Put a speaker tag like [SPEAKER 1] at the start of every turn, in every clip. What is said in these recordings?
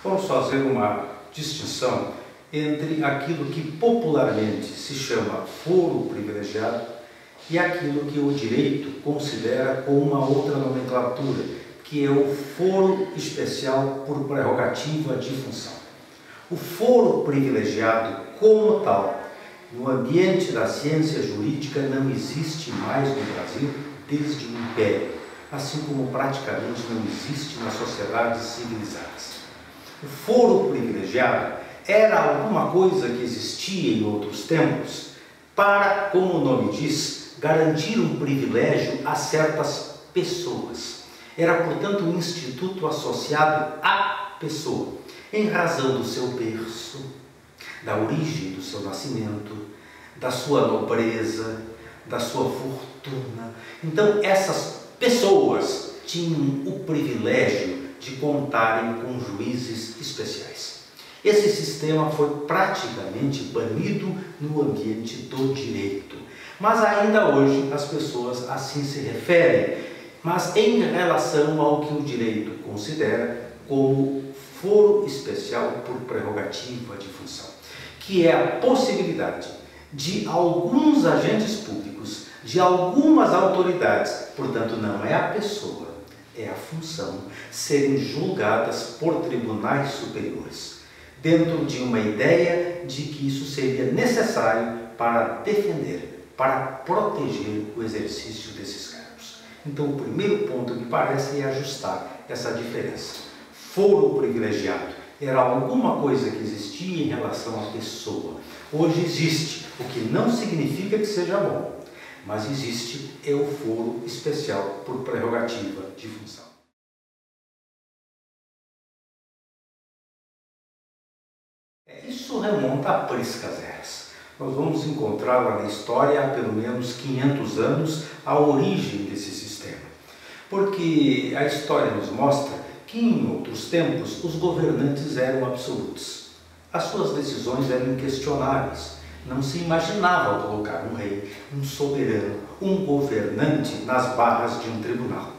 [SPEAKER 1] Vamos fazer uma distinção entre aquilo que popularmente se chama foro privilegiado e aquilo que o direito considera como uma outra nomenclatura, que é o foro especial por prerrogativa de função. O foro privilegiado, como tal, no ambiente da ciência jurídica não existe mais no Brasil desde o Império, assim como praticamente não existe nas sociedades civilizadas. O foro privilegiado era alguma coisa que existia em outros tempos para, como o nome diz, garantir um privilégio a certas pessoas. Era, portanto, um instituto associado à pessoa, em razão do seu berço, da origem do seu nascimento, da sua nobreza, da sua fortuna. Então, essas pessoas tinham o privilégio de contarem com juízes especiais. Esse sistema foi praticamente banido no ambiente do direito, mas ainda hoje as pessoas assim se referem, mas em relação ao que o direito considera como foro especial por prerrogativa de função, que é a possibilidade de alguns agentes públicos, de algumas autoridades, portanto não é a pessoa, é a função, serem julgadas por tribunais superiores, dentro de uma ideia de que isso seria necessário para defender, para proteger o exercício desses cargos. Então o primeiro ponto que parece é ajustar essa diferença. Foro privilegiado era alguma coisa que existia em relação à pessoa. Hoje existe, o que não significa que seja bom, mas existe é o foro especial por prerrogativa de função. Isso remonta a Priscas Eras. Nós vamos encontrar lá na história há pelo menos 500 anos a origem desse sistema. Porque a história nos mostra que em outros tempos os governantes eram absolutos. As suas decisões eram inquestionáveis. Não se imaginava colocar um rei, um soberano, um governante nas barras de um tribunal.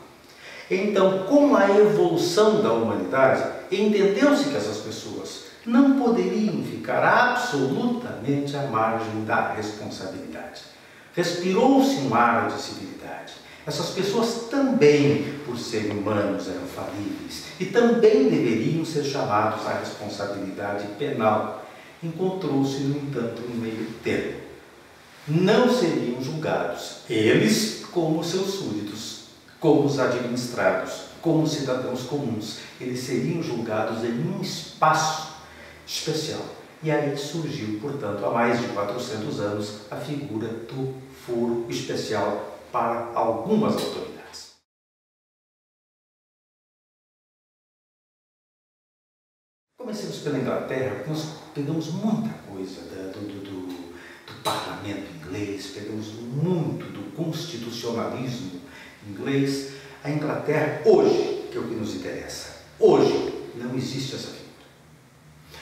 [SPEAKER 1] Então, com a evolução da humanidade, entendeu-se que essas pessoas não poderiam ficar absolutamente à margem da responsabilidade. Respirou-se um ar de civilidade. Essas pessoas também, por serem humanos, eram falíveis e também deveriam ser chamados à responsabilidade penal. Encontrou-se, no entanto, um meio termo. Não seriam julgados eles como seus súditos, como os administrados, como cidadãos comuns. Eles seriam julgados em um espaço especial. E aí surgiu, portanto, há mais de 400 anos, a figura do foro especial para algumas autoridades. Comecemos pela Inglaterra, porque nós pegamos muita coisa do parlamento inglês, pegamos muito do constitucionalismo inglês. A Inglaterra, hoje, que é o que nos interessa, hoje não existe essa figura.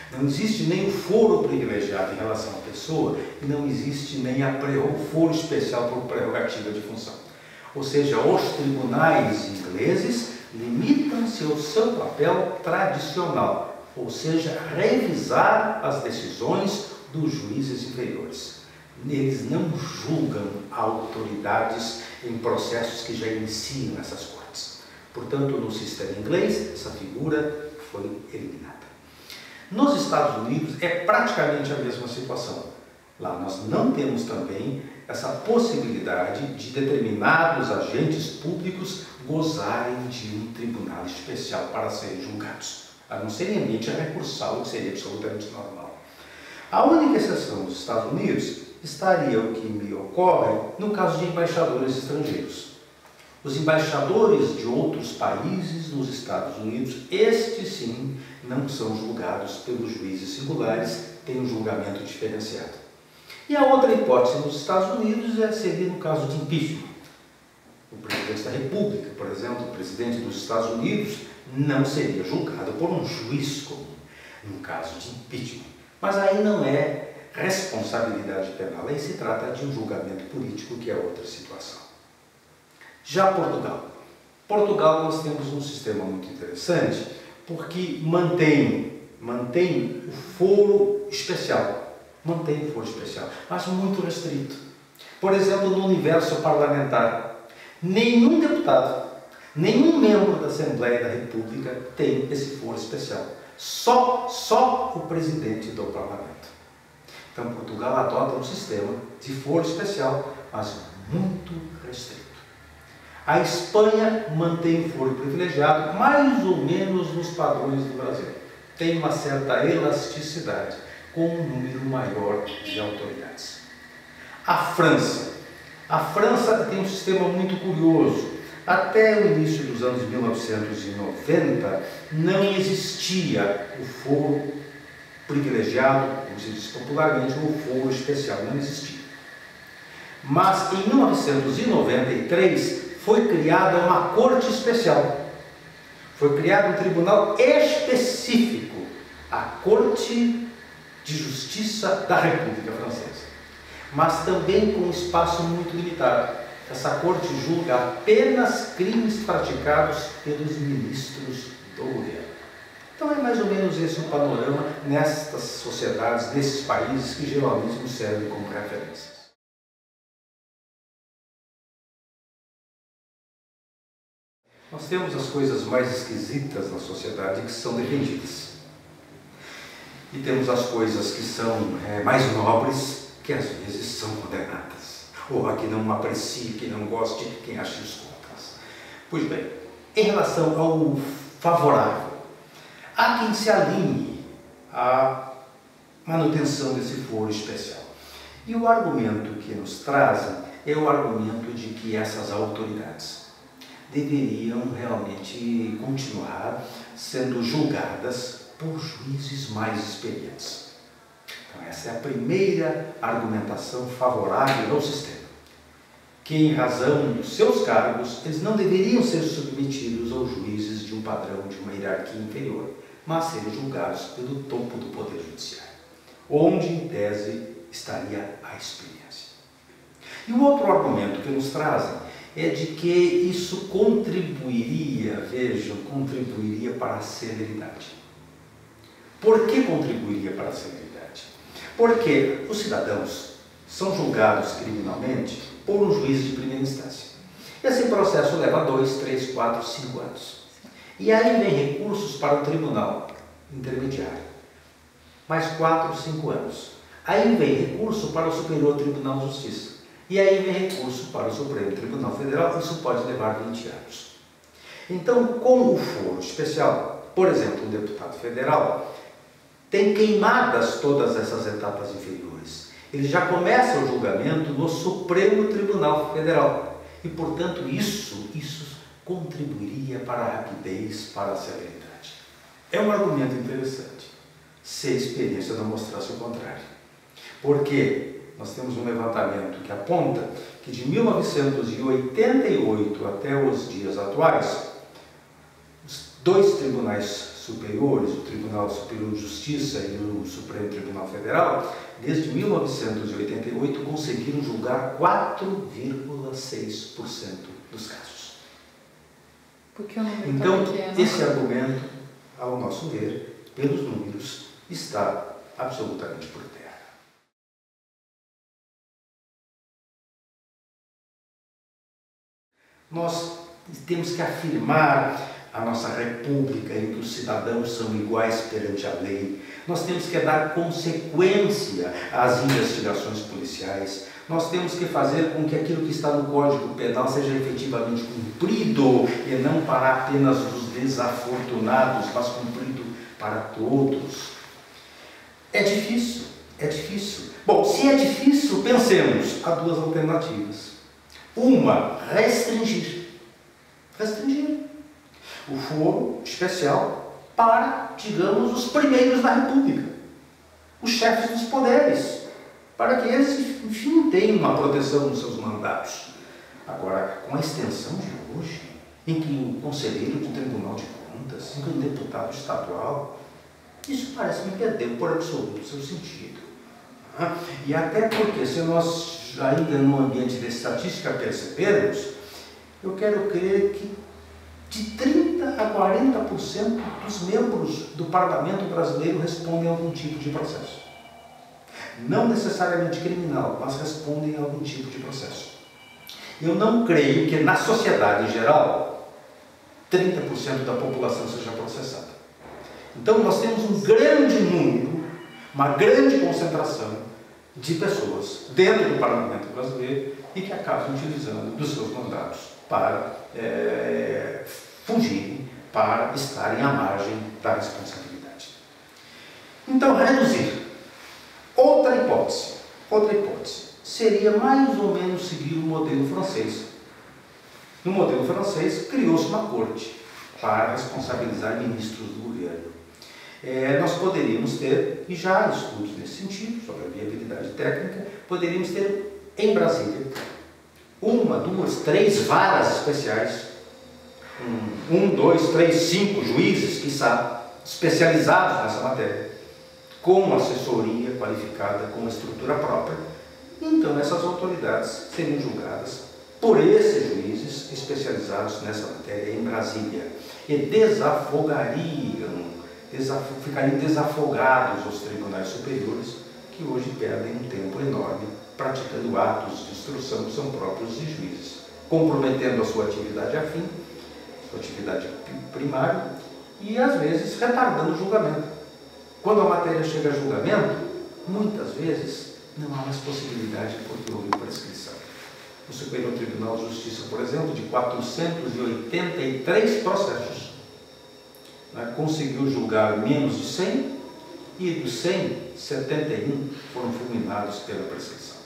[SPEAKER 1] Não existe nem o foro privilegiado em relação à pessoa e não existe nem o foro especial por prerrogativa de função. Ou seja, os tribunais ingleses limitam-se ao seu papel tradicional, ou seja, revisar as decisões dos juízes inferiores. Eles não julgam autoridades em processos que já iniciam essas cortes. Portanto, no sistema inglês, essa figura foi eliminada. Nos Estados Unidos é praticamente a mesma situação. Lá nós não temos também essa possibilidade de determinados agentes públicos gozarem de um tribunal especial para serem julgados, a não ser em ambiente recursal, que seria absolutamente normal. A única exceção dos Estados Unidos estaria o que me ocorre no caso de embaixadores estrangeiros. Os embaixadores de outros países nos Estados Unidos, estes sim, não são julgados pelos juízes singulares, têm um julgamento diferenciado. E a outra hipótese nos Estados Unidos seria no caso de impeachment. O presidente da República, por exemplo, o presidente dos Estados Unidos, não seria julgado por um juiz comum, no caso de impeachment. Mas aí não é responsabilidade penal, aí se trata de um julgamento político, que é outra situação. Já Portugal. Portugal nós temos um sistema muito interessante, porque mantém o foro especial, mas muito restrito. Por exemplo, no universo parlamentar, nenhum deputado, nenhum membro da Assembleia da República tem esse foro especial. Só o presidente do parlamento. Então, Portugal adota um sistema de foro especial, mas muito restrito. A Espanha mantém o foro privilegiado, mais ou menos nos padrões do Brasil. Tem uma certa elasticidade, com um número maior de autoridades. A França tem um sistema muito curioso. Até o início dos anos 1990, não existia o foro privilegiado, como se diz popularmente, ou o foro especial, não existia. Mas em 1993 foi criada uma corte especial. Foi criado um tribunal específico, a Corte de Justiça da República Francesa, mas também com um espaço muito limitado. Essa corte julga apenas crimes praticados pelos ministros do governo. Então é mais ou menos esse o panorama nestas sociedades, nesses países que geralmente nos servem como referências. Nós temos as coisas mais esquisitas na sociedade que são defendidas. E temos as coisas que são mais nobres, que às vezes são condenadas. Ou a que não aprecia, que não goste, quem acha os contras. Pois bem, em relação ao favorável, há quem se alinhe à manutenção desse foro especial. E o argumento que nos trazem é o argumento de que essas autoridades deveriam realmente continuar sendo julgadas por juízes mais experientes. Então, essa é a primeira argumentação favorável ao sistema. Que, em razão dos seus cargos, eles não deveriam ser submetidos aos juízes de um padrão, de uma hierarquia inferior, mas serem julgados pelo topo do Poder Judiciário, onde, em tese, estaria a experiência. E o outro argumento que nos trazem é de que isso contribuiria para a celeridade. Por que contribuiria para a celeridade? Porque os cidadãos são julgados criminalmente por um juiz de primeira instância. Esse processo leva 2, 3, 4, 5 anos. E aí vem recursos para o tribunal intermediário. Mais 4, 5 anos. Aí vem recurso para o Superior Tribunal de Justiça. E aí vem recurso para o Supremo Tribunal Federal, isso pode levar 20 anos. Então, com o foro especial, por exemplo, o deputado federal tem queimadas todas essas etapas inferiores. Ele já começa o julgamento no Supremo Tribunal Federal. E, portanto, isso contribuiria para a rapidez, para a celeridade. É um argumento interessante, se a experiência não mostrasse o contrário. Porque nós temos um levantamento que aponta que de 1988 até os dias atuais, os dois tribunais superiores, o Tribunal Superior de Justiça e o Supremo Tribunal Federal, desde 1988 conseguiram julgar 4,6% dos casos.
[SPEAKER 2] Porque o número
[SPEAKER 1] então,
[SPEAKER 2] pequeno.
[SPEAKER 1] Esse argumento, ao nosso ver, pelos números, está absolutamente por terra. Nós temos que afirmar a nossa república em que os cidadãos são iguais perante a lei. Nós temos que dar consequência às investigações policiais. Nós temos que fazer com que aquilo que está no Código Penal seja efetivamente cumprido e não para apenas os desafortunados, mas cumprido para todos. É difícil, é difícil. Bom, se é difícil, pensemos, há duas alternativas. Uma, restringir o foro especial para, digamos, os primeiros da República, os chefes dos poderes, para que eles, enfim, tenham uma proteção nos seus mandatos. Agora, com a extensão de hoje, em que o conselheiro do Tribunal de Contas, em que o deputado estadual, isso parece-me perder por absoluto o seu sentido. E até porque, se nós ainda no ambiente da estatística percebermos, eu quero crer que, de de 30% a 40% dos membros do parlamento brasileiro respondem a algum tipo de processo. Não necessariamente criminal, mas respondem a algum tipo de processo. Eu não creio que na sociedade em geral 30% da população seja processada. Então nós temos um grande número, uma grande concentração de pessoas dentro do parlamento brasileiro e que acabam utilizando dos seus mandatos para fugirem, para estarem à margem da responsabilidade. Então, reduzir. Outra hipótese seria mais ou menos seguir o modelo francês. No modelo francês, criou-se uma corte para responsabilizar ministros do governo. Nós poderíamos ter, e já há estudos nesse sentido, sobre a viabilidade técnica, poderíamos ter em Brasília 1, 2, 3 varas especiais, 1, 2, 3, 5 juízes, quiçá, especializados nessa matéria, com assessoria qualificada, com uma estrutura própria. Então essas autoridades seriam julgadas por esses juízes especializados nessa matéria em Brasília e ficariam desafogados os tribunais superiores, que hoje perdem um tempo enorme praticando atos de instrução que são próprios de juízes, comprometendo a sua atividade afim, sua atividade primária, e às vezes retardando o julgamento. Quando a matéria chega a julgamento, muitas vezes não há mais possibilidade porque houve prescrição. O Superior Tribunal de Justiça, por exemplo, de 483 processos, conseguiu julgar menos de 100, e dos 100, 71 foram fulminados pela prescrição.